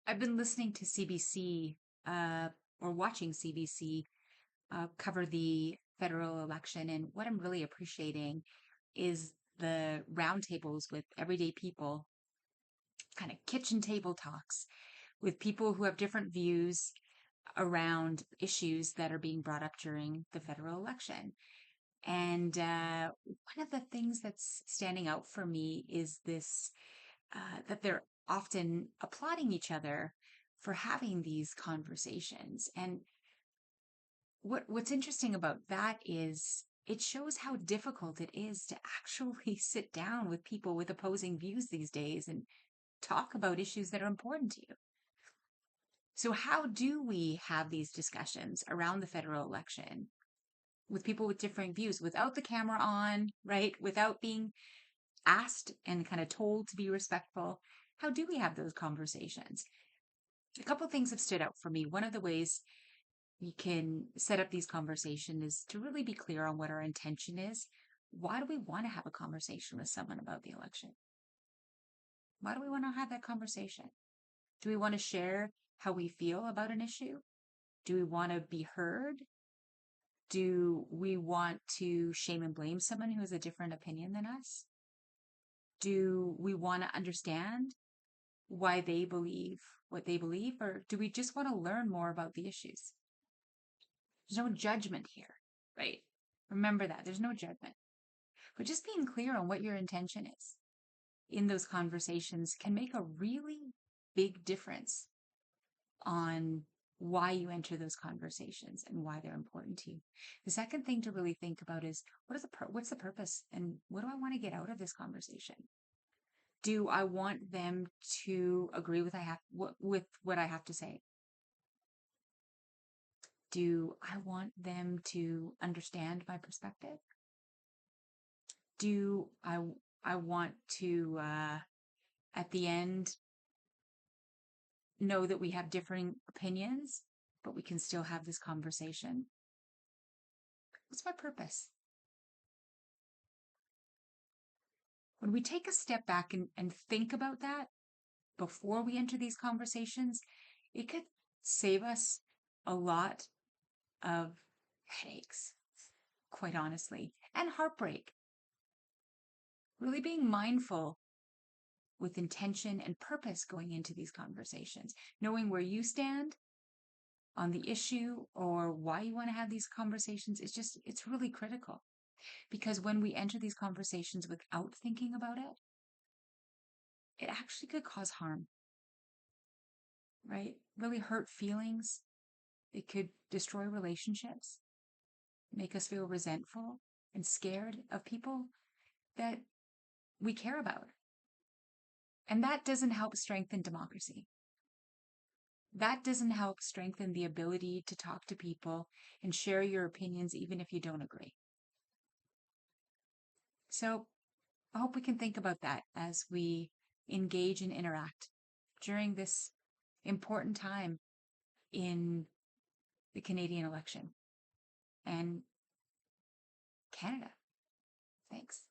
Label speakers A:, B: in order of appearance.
A: I've been listening to CBC or watching CBC cover the federal election, and what I'm really appreciating is the roundtables with everyday people, kind of kitchen table talks with people who have different views around issues that are being brought up during the federal election. And one of the things that's standing out for me is this that they're often applauding each other for having these conversations. And what's interesting about that is it shows how difficult it is to actually sit down with people with opposing views these days and talk about issues that are important to you. So, how do we have these discussions around the federal election with people with differing views without the camera on, right? Without being asked and kind of told to be respectful? How do we have those conversations? A couple of things have stood out for me. One of the ways we can set up these conversations is to really be clear on what our intention is. Why do we want to have a conversation with someone about the election? Why do we want to have that conversation? Do we want to share how we feel about an issue? Do we want to be heard? Do we want to shame and blame someone who has a different opinion than us? Do we want to understand why they believe what they believe, or do we just want to learn more about the issues? There's no judgment here, right? Remember that there's no judgment, but just being clear on what your intention is in those conversations can make a really big difference on why you enter those conversations and why they're important to you. The second thing to really think about is what's the purpose and what do I want to get out of this conversation? Do I want them to agree with what I have to say? Do I want them to understand my perspective? Do I want to at the end know that we have differing opinions, but we can still have this conversation? What's my purpose? When we take a step back and think about that before we enter these conversations, it could save us a lot of headaches, quite honestly, and heartbreak. Really being mindful with intention and purpose going into these conversations, knowing where you stand on the issue or why you want to have these conversations. It's really critical because when we enter these conversations without thinking about it, it actually could cause harm, right? Really hurt feelings. It could destroy relationships, make us feel resentful and scared of people that we care about. And that doesn't help strengthen democracy. That doesn't help strengthen the ability to talk to people and share your opinions, even if you don't agree. So I hope we can think about that as we engage and interact during this important time in the Canadian election and Canada. Thanks.